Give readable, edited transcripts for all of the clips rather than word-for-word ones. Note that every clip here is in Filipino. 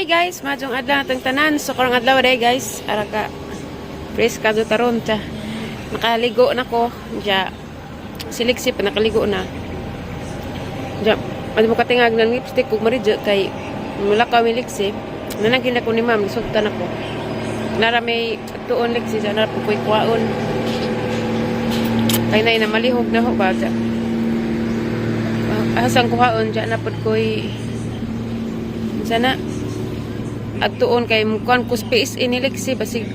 Hi guys, majong adlaw natong tanan. So karong adlaw day guys, ara ka fresh ka do taron ta. Nakaligo na ko. Ja siliksip nakaligo na. Ja ano mo katingag ng lipstick kog maridyo kay mula ka miliksip. Nanagin ako ni ma'am, sugtan ako. Nara may tuon liksi sa nara po koy kwaon. Kay na malihog na ho ba ja. Asang kuhaon ja na pud koy sana at tuon kay mukuan ko space iniliksi basig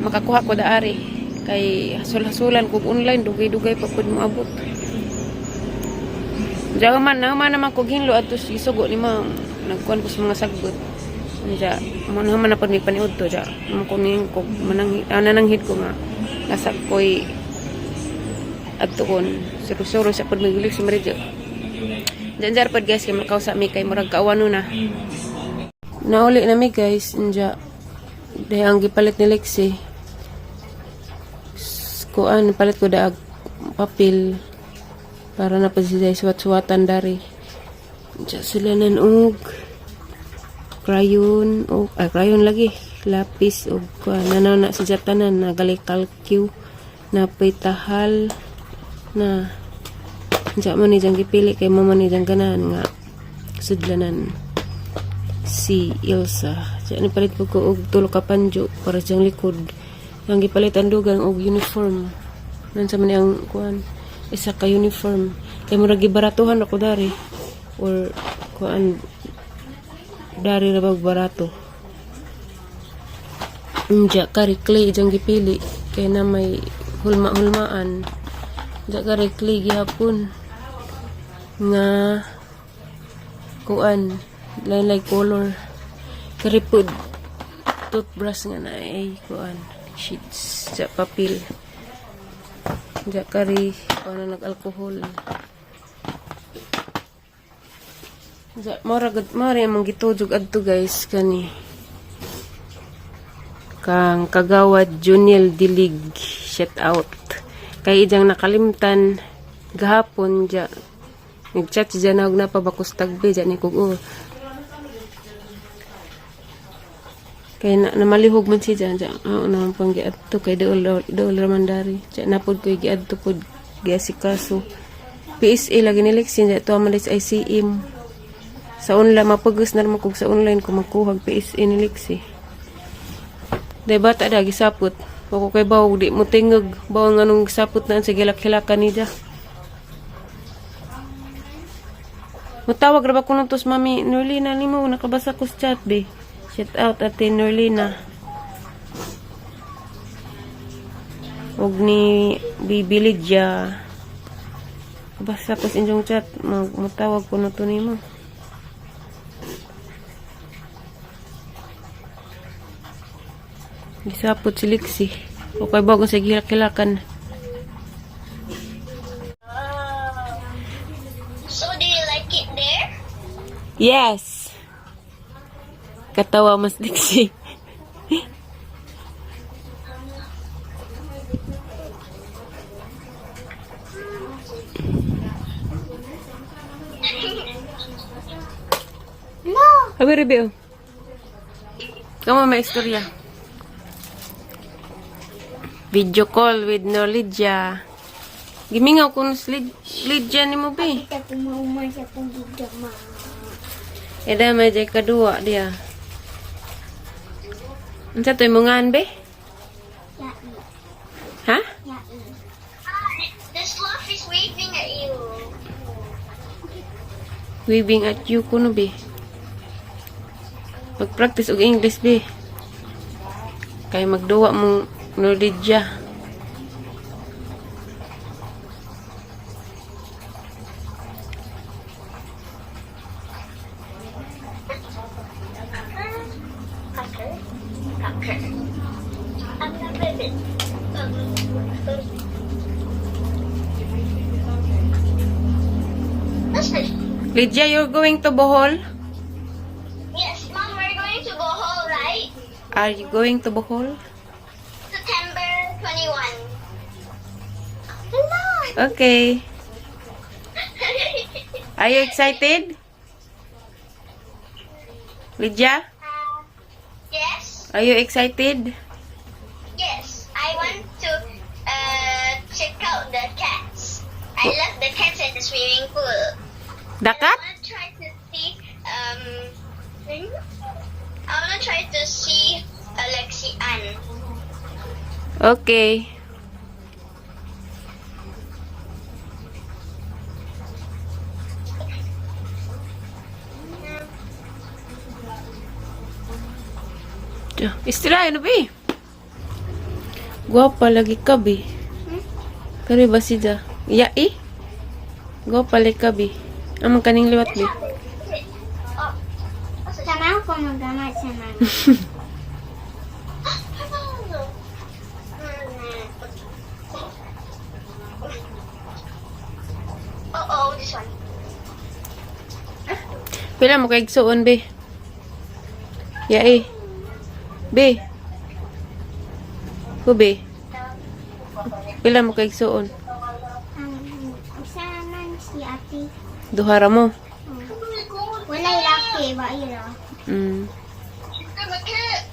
makakuha ko daari kay hasul-hasulan ko online dugay-dugay pa pud mo abot. Diyan naman ko ginlo adto isugo ni ma'am nagkuan ko sa mga sagbot. Diyan mo naman na pud mi paniud to diyan mo ko ning ko nananghid ko nga nasa koy at tuon suro-suro sa pud migiliksi maridyo. Diyan jar pud guys kay makausa mi kay murag kaawano na. Nauli na mi guys, nja dahil ang gipalit ni Lexi kuan palit ko daag papel para na pa siya suwat-suwatan dari. Nja sila og crayon o crayon lagi lapis og kuan na sa jatanan na gali kalkyu na pitahal na nja man ni jang gipili kay mama ni jang ganan nga sudlanan si Elsa. Diyan palit po ko og tulo ka panjo para siyang likod. Ang gipalitan dugang og uniform. Nan sa man ang kuan isa ka uniform. Kay murag gibaratuhan ako dari or kuan dari ra bag barato. Unja kari clay jang gipili kay na may hulma-hulmaan. Unja kari clay gihapon nga kuan lain-lain color karipod toothbrush nga na ay kuan sheets sa papel ja kari ano nag-alcohol ja mara among gitujog adto guys kani kang kagawad Junil Dilig shout out kay ijang nakalimtan gahapon ja nag-chat siya na og napabakos tagbe ja ni kog kay namalihog man siya dyan. Naman pang giadto kay dool raman dari. Diyan napod ko giadto pod giasikaso. PSA lagi ni Lexi dyan. Ito amalis ICM. Sa online, mapagos na naman kung sa online ko makuhag PSA ni Lexi. Dahil bata da, gisapot. Ako kay bawag, di mo tingag. Bawang anong gisapot na sa gilak-hilakan ni dyan. Matawag ra ba ko nung tos mami Norlina limo nakabasa ko sa chat be. Shout out ate Norlina. Og ni Bibili dya. Basta ko sa inyong chat. Matawag ko na ito nimo. Gisapot si Lexi. Okay bago sa gilak-hilakan. So do you like it there? Yes. Katawa mas Lexi. No. Habi review. Kamu may istorya. Video call with Norlidia. Gimingaw ko ng Lydia ni mo be. Kita pumama sa pagdama. Eda may jay kadua dia. Unsa toy mungan be? Ha? The sloth is waving at you. Waving at you kuno be. Mag-practice og English be. Kay magduwa mo Norlidia. I'm not baby. Listen. Lydia, you're going to Bohol? Yes, Mom, we're going to Bohol, right? Are you going to Bohol? September 21. Hello. Okay. Are you excited? Lydia, Yes? are you excited? Yes. I want to check out the cats. I love the cats at the swimming pool. Dakat? I want to try to see I want to try to see Alexi Ann. Okay. Istirahat na, be. Guwapa lagi ka, be. Kari ba siya? Ya, eh? Guwapa lagi ka, be. Amang kaning liwat, be. Oh. Sama ako magamat sa mama. Oh, this one. Pila mo kay igsuon, be. Ya, eh. Be. Ko, be. Pila mo kay igsuon. Isa naman si ate. Duhara mo. Wala laki ba ira? Mm. I'm a cat.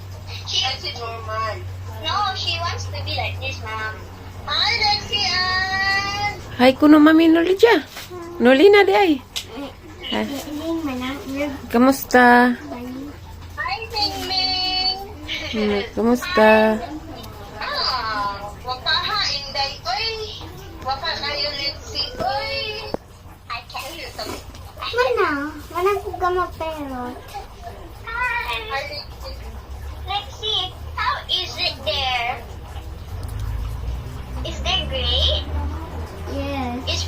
She is normal. No, she wants to be like this, Mom. Hi, Lexi Ann. Hay kuno mami no Lydia. Nolina di ay. Hi. Ling manang nag Kamusta? bali. Hi, Ming Ming. Kamusta? Wapa ha, Inday, oy. Wapa kayo, Lexi, oy. I can't hear something. Wala ko gamot pero. Lexi, how is it there? Is there gray? Yes. Is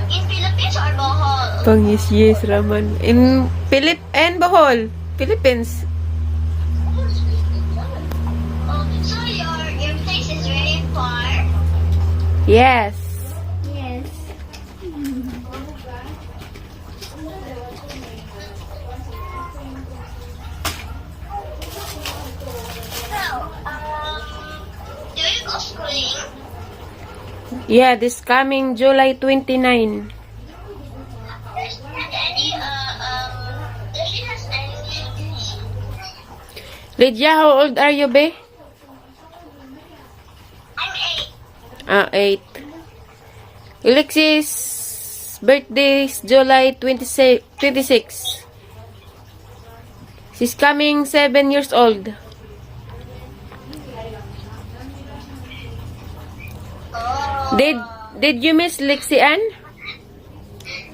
in Philippines or Bohol? Pang yes Raman. In Bohol, Philippines. Oh, so your place is very far. Yes. Yes. So, do you go schooling? Yeah, this coming July 29. Does she have any does she have any Lydia, how old are you, be? I'm 8. 8. Alexis birthday is July 26. She's coming 7 years old. Oh. Did you miss Lexi Ann?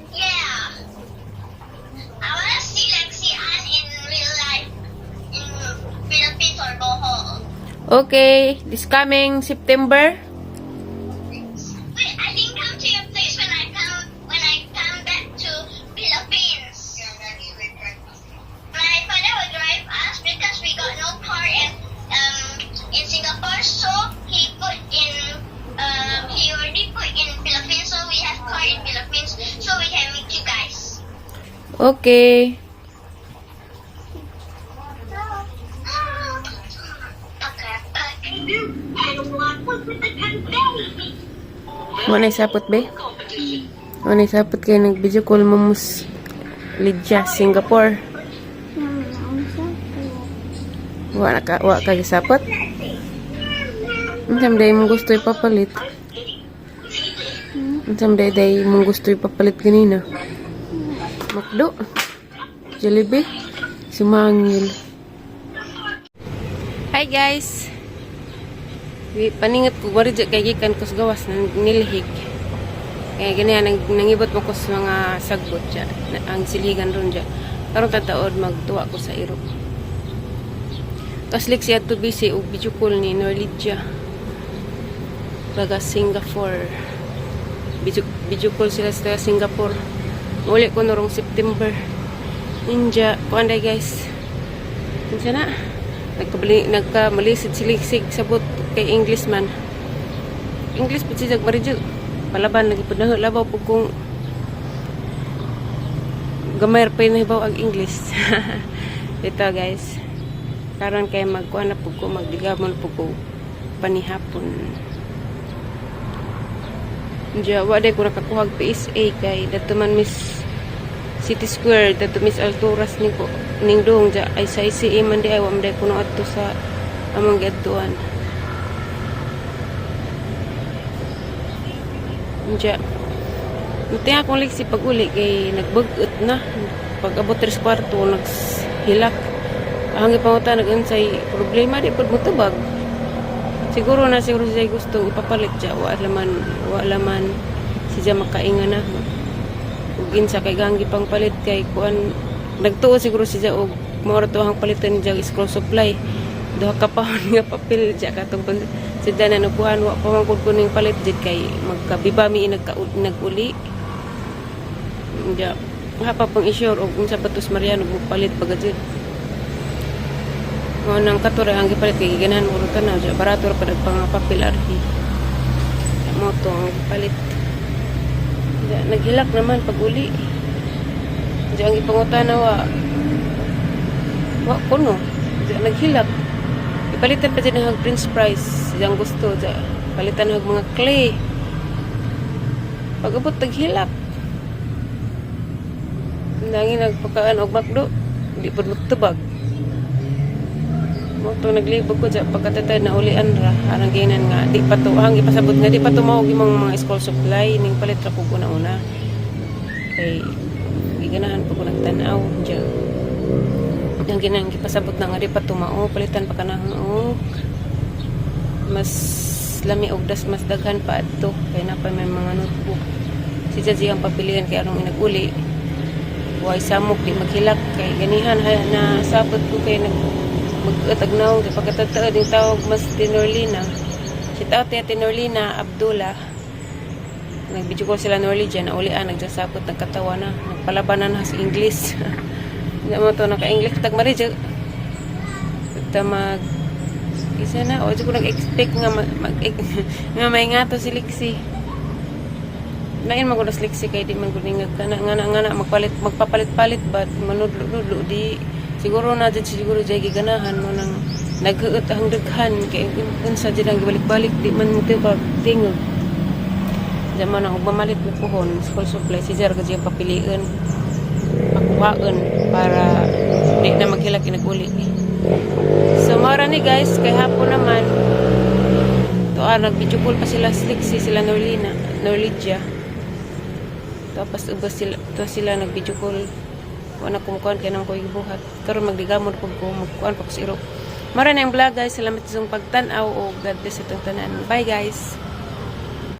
Yeah. I want to see Lexi Ann in real life in Philippines or Bohol. Okay, this coming September. Wait, I didn't come to your place when I come back to Philippines. My father would drive us because we got no car in Singapore, so he already put in Philippines, so we have car in Philippines, so we can meet you guys. Okay. Wanay sapot, be? Wanay sapot kayo nag-video call mo mus Lydia, Singapore. Wa ka sapot? Unsam day mong gusto ipapalit? Unsam day mong gusto ipapalit ganina? Makdo? Jollibee? Sumangil. Hi guys! Paningat ko bari kay gikan ko sa gawas ng nilihig. Kaya ganyan nangibot mo ko sa mga sagbot dyan, ang siligan ron dyan. Karon tataod magtuwa ko sa iro. Tapos siya to busy og video call ni Norlidia. Baga Singapore. Video call sila sa Singapore. Uli ko norong September. Ninja. Kuanday guys. Ninja na. Nagkamalisid silisig sabot kay English man. English pa siya marijo. Palaban lagi po na labaw po kung gamay pa yun hibaw ang English. Ito guys. Karon kay magkuha na po ko magdigamon po ko panihapon. Diya, waday ko nakakuha PSA kay dato man miss City Square dito Miss Alturas ni ko ning dong ja ay sa ICE man di ay wa man di kuno adto sa among giadtuan. Ja. Munti akong liksi pag uli kay nagbugot na. Pag abot 3/4 naghilak. Ang ipangutan nag-unsay problema di pud motubag. Siguro siya gustong ipapalit ja wa laman siya makainga na. Ug insa kay ganggi pang palit kay kuan nagtuo siguro siya og mao to ang palitan niya scroll supply. Duha ka pahon nga papel ja katong sidya na nakuhan wa pa man kun kuning palit jud kay magkabibami naguli. Ja, nga pa pang i-sure og unsa batos Mariano palit pagajud. Mo nang katore ang gipalit kay ganahan mo ta na ja barato ra pad pang papel arhi. Mo to ang palit. Ja, naghilak naman pag uli. Ja ang ipangutana wa kuno. Ja naghilak. Palitan pa dyan ng Prince Price. Yang gusto. Palitan ng mga clay. Pag-abot, naghilap. Nangin nagpakaan og makdo. Hindi po magtubag. Mo to naglibog ko dyan. Pagkatatay na ulian ra. Arang ginan nga. Di pa to. Ang ipasabot nga. Di pa to mawag yung mga school supply. Ning palit ra po ko na una. Kay giganahan po ko nagtanaw dyan. Yang ginang gipasabot na nga di pa tumao palitan pa kanang mas lami og das mas daghan pa adto kay na pa may mga notebook si Jaji ang papilian kay arong inaguli way samok di maghilak kay ganihan na sapot ko kay mag-atagnaw di pagkatataod yung tawag mas Tinorlina shout out ya Tinorlina Abdullah nagbidyo ko sila Norly dyan na ulian nagsasapot nagkatawa na nagpalabanan na sa English. Hindi mo ito naka-English. Tag maridyo. Ito isa na. O, ko nag-expect nga nga may nga to si Lixie. Nain mo ko na si Lixie kaya di man guningag ka na. Nga magpapalit-palit ba? Manudlo-ludlo. Di, siguro na dyan siguro dyan giganahan mo nang nag-uut ang daghan. Kaya unsa dyan ang balik-balik. Di man mo ito tingog. Diyan mo nang mamalit mo pohon. School supply. Si Zer ka dyan papiliin. Pakuhaan para di na maghilak inaguli. So mara ni guys kay hapon naman to nag-video call pa sila Lixie sila Norlidia tapos ubos sila nag-video call wala kumukuhan kaya nang ko ibuhat karon magdigamon ko magkuhan pa ko sa iro. Mara na yung vlog guys, salamat sa pagtanaw o God bless itong tanan. Bye guys.